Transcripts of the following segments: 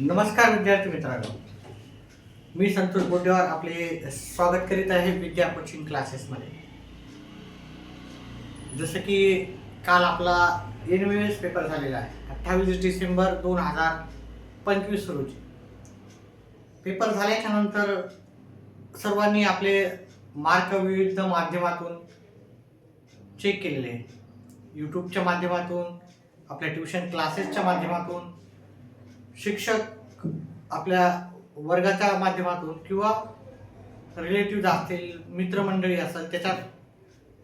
नमस्कार विद्यार्थी मित्रांनो, मी संतोष बोडेवार आपले स्वागत करीत आहे विद्या कोचिंग क्लासेसमध्ये. जसं की काल आपला NVS पेपर झालेला आहे 28 डिसेंबर 2025 रोजी. पेपर झाल्याच्या नंतर सर्वांनी आपले मार्क विविध माध्यमातून चेक केलेले आहे. यूट्यूबच्या माध्यमातून, आपल्या ट्युशन क्लासेसच्या माध्यमातून, शिक्षक आपल्या वर्गाच्या माध्यमातून किंवा रिलेटिव्ह असतील, मित्रमंडळी असेल, त्याच्या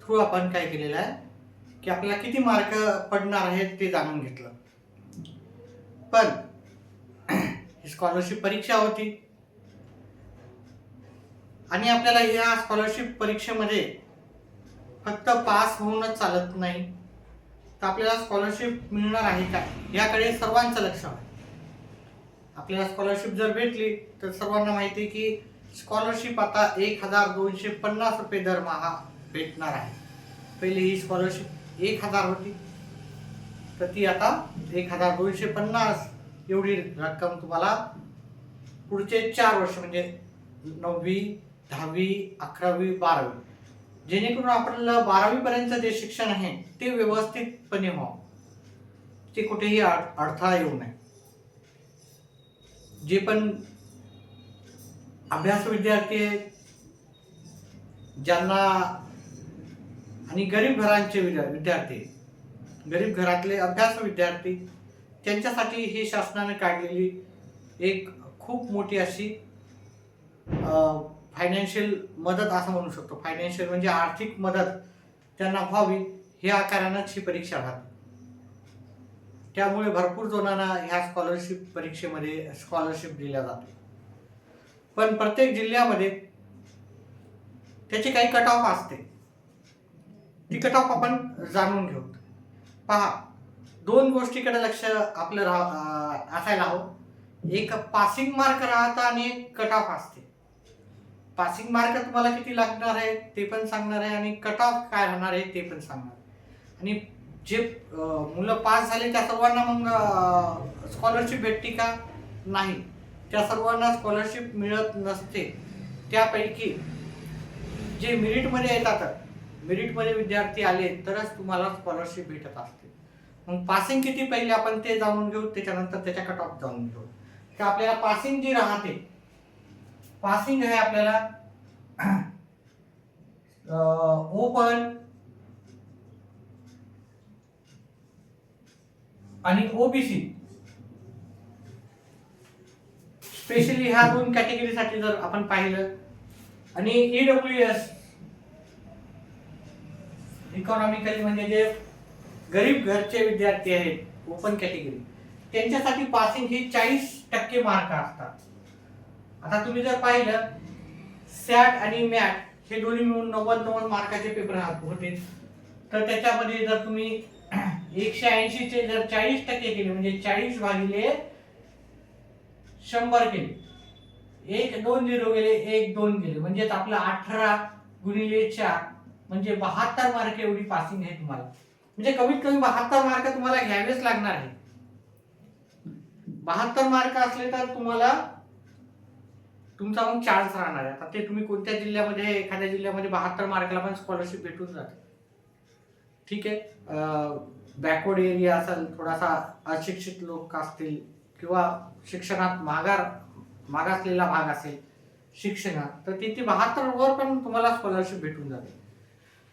थ्रू आपण काय केलेलं आहे की आपल्याला किती मार्क पडणार आहेत ते जाणून घेतलं. पण ही स्कॉलरशिप परीक्षा होती आणि आपल्याला या स्कॉलरशिप परीक्षेमध्ये फक्त पास होऊनच चालत नाही, तर आपल्याला स्कॉलरशिप मिळणार आहे का याकडे सर्वांचं लक्ष आहे. आपल्याला स्कॉलरशिप जर भेटली तर सर्वांना माहिती आहे की स्कॉलरशिप आता 1250 रुपये दरमहा भेटणार आहे. पहिली ही स्कॉलरशिप 1000 होती, तर ती आता 1250 एवढी रक्कम तुम्हाला पुढचे 4 वर्ष म्हणजे 9वी, 10वी, 11वी, 12वी, जेणेकरून आपल्याला 12वी पर्यंत जे शिक्षण आहे ते व्यवस्थितपणे व्हावं, ते कुठेही अडथळा येऊ नये. जे पण अभ्यास विद्यार्थी आहेत, ज्यांना आणि गरीब घरांचे विद्यार्थी, गरीब घरातले अभ्यास विद्यार्थी, त्यांच्यासाठी ही शासनाने काढलेली एक खूप मोठी अशी फायनान्शियल मदत असं म्हणू शकतो. फायनान्शियल म्हणजे आर्थिक मदत त्यांना व्हावी ह्या कारणानेच ही परीक्षा राहते. त्यामुळे भरपूर जणांना ह्या स्कॉलरशिप परीक्षेमध्ये स्कॉलरशिप दिल्या जाते. पण प्रत्येक जिल्ह्यामध्ये त्याची काही कट ऑफ असते. ती कट ऑफ आपण जाणून घेऊ. पहा, 2 गोष्टीकडे लक्ष आपलं असायला हवं. एक पासिंग मार्क राहतं आणि एक कट ऑफ असते. पासिंग मार्क तुम्हाला किती लागणार आहे ते पण सांगणार आहे आणि कट ऑफ काय राहणार आहे ते पण सांगणार आहे. आणि जे मुलं पास झाले त्या सर्वांना मग स्कॉलरशिप भेटते का? नाही, त्या सर्वांना स्कॉलरशिप मिळत नसते. त्यापैकी जे मेरिटमध्ये येतात, मेरिटमध्ये विद्यार्थी आले तरच तुम्हाला स्कॉलरशिप भेटत असते. मग पासिंग किती पहिले आपण ते जाणून घेऊ, त्याच्यानंतर त्याच्या कट ऑफ जाणून घेऊ. तर आपल्याला पासिंग जी राहते, पासिंग आहे आपल्याला ओपन आणि ओबीसी, स्पेशली ह्या 2 कॅटेगरीसाठी जर आपण पाहिलं, आणि EWS इकॉनॉमिकली म्हणजे जे गरीब घरचे विद्यार्थी आहेत, ओपन कॅटेगरी, त्यांच्यासाठी पासिंग ही 40% मार्क असतात. आता तुम्ही जर पाहिलं, सॅट आणि मॅट हे दोन्ही मिळून 90 मार्काचे पेपर होते. तर त्याच्यामध्ये जर तुम्ही 180 चे जर 40% केले म्हणजे 40 भागिले 100 केले, 1 2 0 गेले, 1 2 गेले, म्हणजे आपलं 18 गुणिले 4 म्हणजे 72 मार्क एवढी पासिंग आहे तुम्हाला. म्हणजे कमीत कमी 72 मार्क तुम्हाला घ्यावेच लागणार आहे. 72 मार्क असले तर तुम्हाला तुमचा मग चान्स राहणार आहे. आता ते तुम्ही कोणत्या जिल्ह्यामध्ये, एखाद्या जिल्ह्यामध्ये 72 मार्कला पण स्कॉलरशिप भेटून जाते. ठीक आहे, बॅकवर्ड एरिया असेल, थोडासा अशिक्षित लोक असतील किंवा शिक्षणात मागासलेला भाग असेल शिक्षणात, तर तिथे 72 वर पण तुम्हाला स्कॉलरशिप भेटून जाते.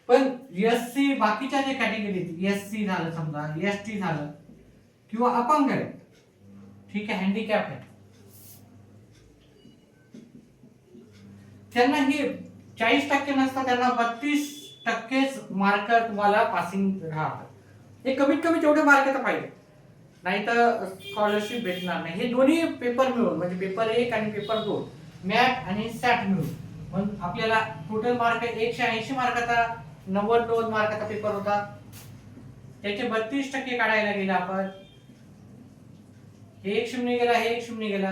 पण SC बाकीच्या जे कॅटेगरी, SC झालं, समजा ST झालं, किंवा अपंग आहे, ठीक आहे, हँडिकॅप आहे, त्यांना हे 40% नसतात, त्यांना 32% मार्क तुम्हाला पासिंग राहतात. हे कमीत कमी तेवढे मार्क तर पाहिजे, नाही तर स्कॉलरशिप भेटणार नाही. हे दोन्ही पेपर मिळून म्हणजे पेपर 1 आणि पेपर 2, मॅट आणि सॅट मिळून मग आपल्याला टोटल मार्क 180 मार्काचा 92 मार्काचा पेपर होता. त्याचे 32% काढायला गेला आपण, हे 1 0 गेला, हे 1 0 गेला,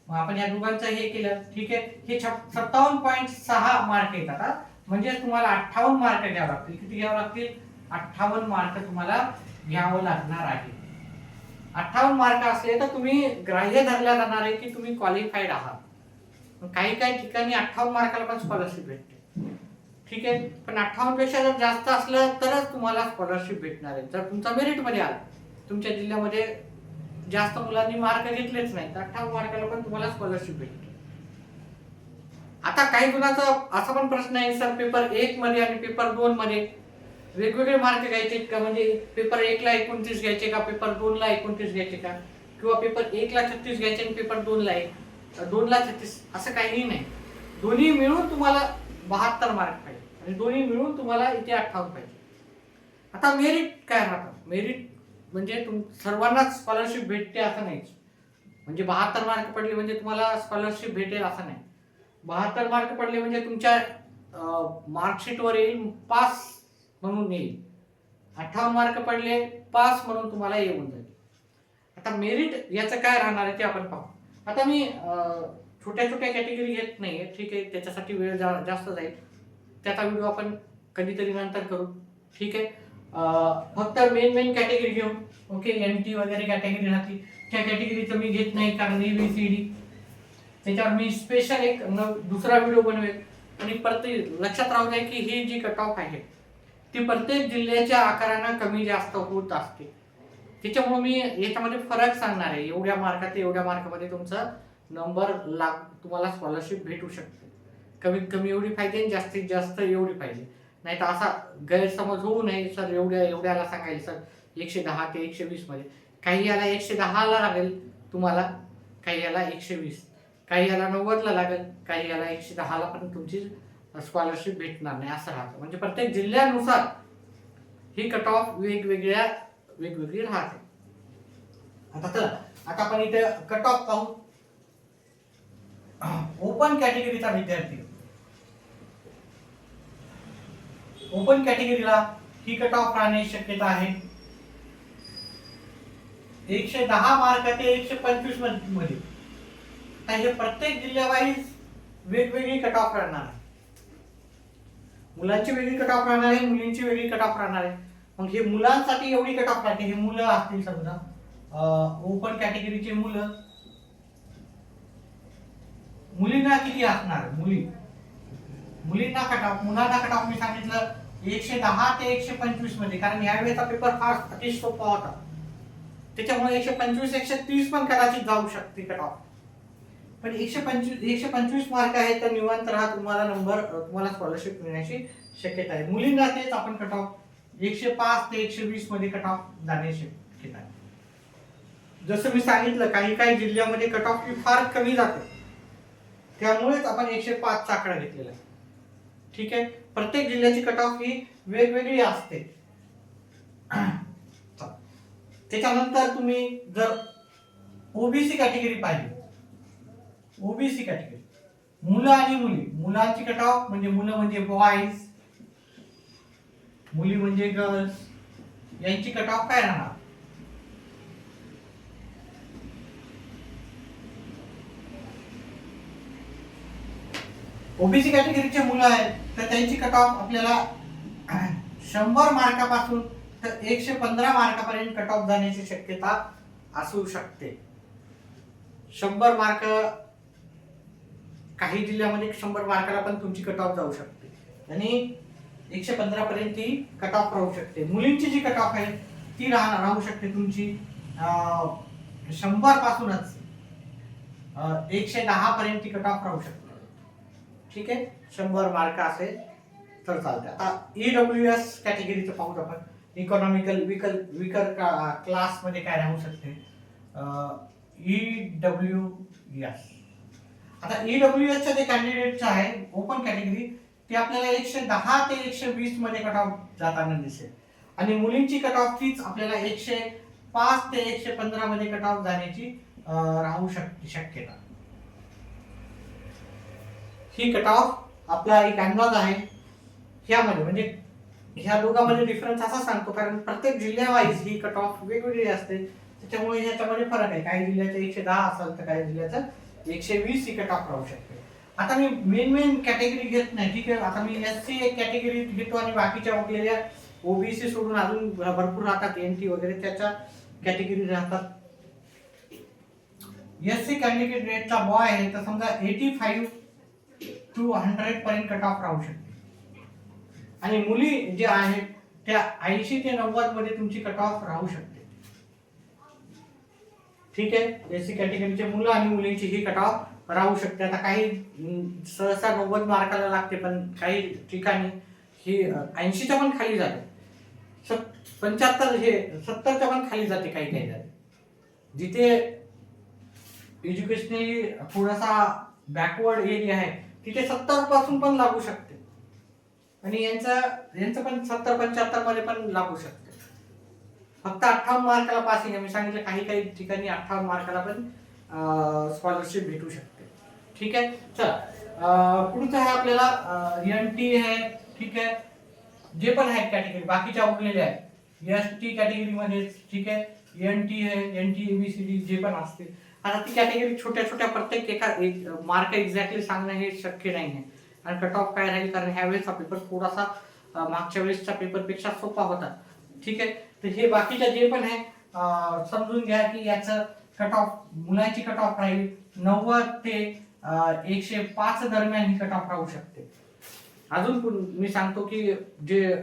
मग आपण या दोघांचं हे केलं. ठीक आहे, हे 57.6 मार्क येतात. म्हणजे तुम्हाला 58 मार्क घ्यावे लागतील. किती घ्यावे लागतील? 58 मार्क तुम्हाला घ्यावं लागणार आहे. 58 मार्क असले तर तुम्ही ग्राह्य धरल्या जाणार आहे की तुम्ही क्वालिफाईड आहात. काही काही ठिकाणी 58 मार्काला पण स्कॉलरशिप भेटते. ठीक आहे, पण 58 पेक्षा जर जास्त असलं तरच तुम्हाला स्कॉलरशिप भेटणार आहे. जर तुमचा मेरिटमध्ये आला, तुमच्या जिल्ह्यामध्ये जास्त मुलांनी मार्क घेतलेच नाही तर 58 मार्काला पण तुम्हाला स्कॉलरशिप भेटते. आता काही मुलांचा असा पण प्रश्न आहे, सर पेपर 1 मध्ये आणि पेपर 2 मध्ये वेगवेगळे मार्क घ्यायचे का? म्हणजे पेपर 1 ला 29 घ्यायचे का, पेपर 2 ला 29 घ्यायचे का, किंवा पेपर 1 ला 36 घ्यायचे आणि पेपर 2 ला 36, असं काहीही नाही. दोन्ही मिळून तुम्हाला 72 मार्क पाहिजे आणि दोन्ही मिळून तुम्हाला इथे 58 पाहिजे. आता मेरिट काय राहतं? मेरिट म्हणजे सर्वांनाच स्कॉलरशिप भेटते असं नाहीच. म्हणजे 72 मार्क पडले म्हणजे तुम्हाला स्कॉलरशिप भेटेल असं नाही. 72 मार्क पडले म्हणजे तुमच्या मार्कशीटवर येईल पास म्हणून येईल. 58 मार्क पडले पास म्हणून तुम्हाला येऊन जाईल. आता मेरिट याचं काय राहणार आहे ते आपण पाहू. आता मी छोट्या छोट्या कॅटेगरी घेत नाहीये, ठीक आहे, त्याच्यासाठी वेळ जास्त जाईल. त्याचा व्हिडिओ आपण कधीतरी नंतर करू. ठीक आहे, फक्त मेन कॅटेगरी घेऊ. ओके, NT वगैरे कॅटेगरी राहते त्या कॅटेगरीचं मी घेत नाही, कारण ABCD त्याच्यावर मी स्पेशल एक दुसरा व्हिडिओ बनवेल. आणि प्रत्येक लक्षात राहू द्या की ही जी कट ऑफ आहे ती प्रत्येक जिल्ह्याच्या आकारानं कमी जास्त होत असते. त्याच्यामुळे मी याच्यामध्ये फरक सांगणार आहे. एवढ्या मार्कात एवढ्या मार्कामध्ये तुमचा नंबर तुम्हाला स्कॉलरशिप भेटू शकते. कमीत कमी एवढी पाहिजे, जास्तीत जास्त एवढी पाहिजे. नाही तर असा गैरसमज होऊ नये, सर एवढ्याला सांगायला सर 110 ते 120 मध्ये. काही याला 110 ला लागेल तुम्हाला, काही याला 120, काही याला 90 ला लागेल, काही याला 110 ला पण तुमची स्कॉलरशिप भेटणार नाही, असं राहतं. म्हणजे प्रत्येक जिल्ह्यानुसार ही कट ऑफ वेगवेगळी राहते. आता चला, आता आपण इथे कट ऑफ पाहू. ओपन कॅटेगरीचा विद्यार्थी, ओपन कॅटेगरीला ही कट ऑफ राहण्याची शक्यता आहे 110 मार्क ते 125 मध्ये. हे प्रत्येक जिल्ह्यावाईज वेगवेगळी कट ऑफ राहणार आहे. मुलांची वेगळी कट ऑफ राहणार आहे, मुलींची वेगळी कट ऑफ राहणार आहे. मग हे मुलांसाठी एवढी कट ऑफ राहते. हे मुलं असतील समजा ओपन कॅटेगरीचे मुलं, मुलींना किती असणार? मुलींना कट ऑफ, मुलांना कट ऑफ मी सांगितलं 110 ते 125 मध्ये, कारण यावेळेचा पेपर फार अतिशय सोपा होता. त्याच्यामुळे 125 130 पण कदाचित जाऊ शकते कट ऑफ. पण 125 मार्क आहे तर निवांत राहा, तुम्हाला स्कॉलरशिप मिळण्याची शक्यता आहे. मुलींना तेच आपण कट ऑफ 105 ते 120 मध्ये कट ऑफ जाण्याची शक्यता आहे. जसं मी सांगितलं काही जिल्ह्यामध्ये कट ऑफ फार कमी जाते, त्यामुळेच आपण 105 चा आकडा घेतलेला आहे. ठीक आहे, प्रत्येक जिल्ह्याची कट ऑफ ही वेगवेगळी असते. त्याच्यानंतर तुम्ही जर ओबीसी कॅटेगरी पाहिली, ओबीसी कॅटेगरी मुलं आणि मुली, मुलांची कट ऑफ म्हणजे मुलं म्हणजे बॉयज, मुली म्हणजे गर्ल्स, यांची कट ऑफ काय राहणार? ओबीसी कॅटेगरीचे मुलं आहेत तर त्यांची कट ऑफ आपल्याला 100 मार्कापासून तर 115 मार्कापर्यंत कट ऑफ जाण्याची शक्यता असू शकते. 100 मार्क, काही जिल्ह्यामध्ये 100 मार्काला पण तुमची कट ऑफ जाऊ शकते आणि 115 पर्यंत ती कट ऑफ राहू शकते. मुलींची जी कट ऑफ आहे ती राहू शकते तुमची 100 पासूनच 110 पर्यंत ती कट ऑफ राहू शकते. ठीक आहे, 100 मार्क असेल तर चालते. आता EWS कॅटेगरीचं पाहू आपण. इकॉनॉमिकल विकर क्लास मध्ये काय राहू शकते? EWS. आता EWS चे जे कॅन्डिडेट आहे ओपन कॅटेगरी, ते आपल्याला 110 ते 120 मध्ये कट ऑफ जाताना दिसेल आणि मुलींची कट ऑफ तीच आपल्याला 105 ते 115 मध्ये कट ऑफ जाण्याची राहू शकते शक्यता. ही कट ऑफ आपला एक अंदाज आहे. ह्यामध्ये म्हणजे ह्या दोघांमध्ये डिफरन्स असा सांगतो कारण प्रत्येक जिल्ह्यावाईज ही कट ऑफ वेगवेगळी असते, त्याच्यामुळे ह्याच्यामध्ये फरक आहे. काही जिल्ह्याचं 110 असेल तर काही जिल्ह्याचं 120 ही कट ऑफ राहू शकते. आता मी मेन कॅटेगरी घेत नाही, ठीक आहे. आता मी SC एक कॅटेगरी घेतो आणि बाकीच्या उरलेल्या OBC सोडून अजून भरपूर राहतात, NT वगैरे त्याच्या कॅटेगरी राहतात, SC कॅन्डिडेटचा बॉय आहे तर समजा 85 to 100 पर्यंत कट ऑफ राहू शकते आणि मुली जे आहेत त्या 80 ते 90 मध्ये तुमची कट ऑफ राहू शकते. ठीक आहे, एससी कॅटेगरीचे मुलं आणि मुलींची ही कट ऑफ राहू शकते. आता काही सहसा 90 मार्काला लागते, पण काही ठिकाणी ही 80च्या पण खाली जाते, 75 हे 70च्या पण खाली जाते काही काही जाते. जिथे एज्युकेशनली थोडासा बॅकवर्ड एरिया आहे तिथे 70 पासून पण लागू शकते आणि यांचं पण 70-75 मध्ये पण लागू शकते. फक्त 58 मार्काला पासिंग आहे. मी सांगितलं काही काही ठिकाणी 58 मार्काला पण स्कॉलरशिप भेटू शकते. ठीक आहे, चला पुढचं आहे आपल्याला NT आहे. ठीक आहे, जे पण आहेत कॅटेगरी बाकीच्या उरलेल्या आहेत ST कॅटेगरी मध्ये. ठीक आहे, NT आहे, NT ABCD जे पण असतील. आता ती कॅटेगरी छोट्या छोट्या प्रत्येक एका मार्क एक्झॅक्टली सांगणं हे शक्य नाही आहे आणि कट ऑफ काय राहील, कारण ह्या वेळेसचा पेपर थोडासा मागच्या वेळेसच्या पेपरपेक्षा सोपा होता. ठीक आहे, तर हे बाकीच्या जे पण आहे समजून घ्या की याचं कट ऑफ मुलांची कट ऑफ राहील 90 ते 105 दरम्यान ही कट ऑफ राहू शकते. अजून मी सांगतो की जे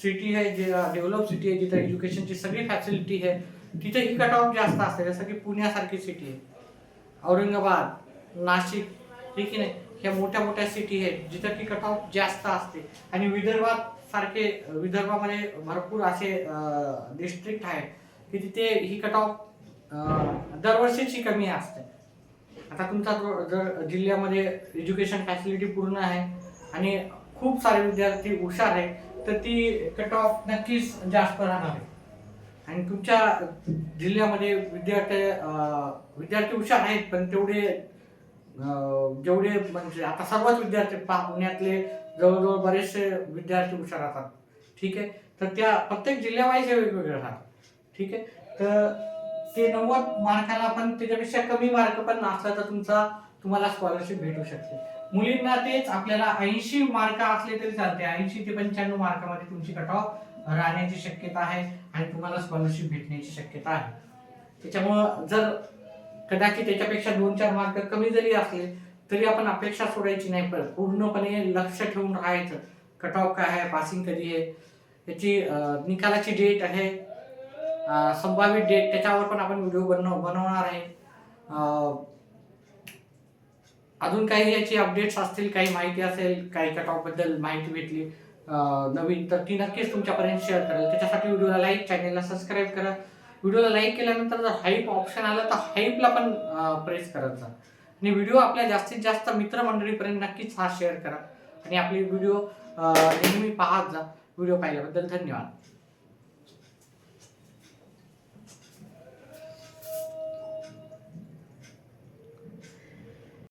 सिटी आहे, जे डेव्हलप सिटी आहे, जिथे एज्युकेशनची सगळी फॅसिलिटी आहे तिथे ही कट ऑफ जास्त असते. जसं की पुण्यासारखी सिटी आहे, औरंगाबाद, नाशिक, ठीक आहे नाही, ह्या मोठ्या मोठ्या सिटी आहेत जिथं की कट ऑफ जास्त असते. आणि विदर्भामध्ये भरपूर असे डिस्ट्रिक्ट आहेत की तिथे ही कट ऑफ दरवर्षीची कमी असते. आता तुमचा जर जिल्ह्यामध्ये एज्युकेशन फॅसिलिटी पूर्ण आहे आणि खूप सारे विद्यार्थी हुशार आहेत तर ती कट ऑफ नक्कीच जास्त राहणार आहे. आणि तुमच्या जिल्ह्यामध्ये विद्यार्थी हुशार आहेत पण जेवढे म्हणजे आता सर्वच विद्यार्थी पुण्यातले जवळजवळ बरेचसे विद्यार्थी हुशार राहतात. ठीक आहे, तर त्या प्रत्येक जिल्ह्यावाईज हे वेगवेगळे राहतात. ठीक आहे, तर ते 90 मार्काला पण त्याच्यापेक्षा कमी मार्क पण असला तर तुम्हाला स्कॉलरशिप भेटू शकते. मुलींना तेच आपल्याला 80 मार्क असले तरी चालते, 80 ते 95 मार्कामध्ये तुमची कट ऑफ राहण्याची शक्यता आहे आणि तुम्हाला स्कॉलरशिप भेटण्याची शक्यता आहे. त्याच्यामुळं जर कदाचित त्याच्यापेक्षा 2-4 मार्क कमी जरी असले तरी आपण अपेक्षा सोडायची नाही, पण पूर्णपणे लक्ष ठेवून राहायचं कट ऑफ काय आहे, पासिंग कधी आहे, त्याची निकालाची डेट आहे, संभावित डेट, त्याच्यावर पण आपण व्हिडिओ बनवणार आहे. अजून काही याची अपडेट्स असतील, काही माहिती असेल, काही कट ऑफ बद्दल माहिती भेटली नवीन तर ती नक्कीच तुमच्यापर्यंत शेअर करेल. त्याच्यासाठी व्हिडिओला लाईक, चॅनलला सबस्क्राईब करा. व्हिडिओला लाईक केल्यानंतर जर हाईप ऑप्शन आलं तर हाईपला पण प्रेस करायचा आणि व्हिडिओ आपल्या जास्तीत जास्त मित्रमंडळीपर्यंत नक्कीच हा शेअर करा आणि आपली व्हिडिओ नेहमी पाहत जा. व्हिडिओ पाहिल्याबद्दल धन्यवाद.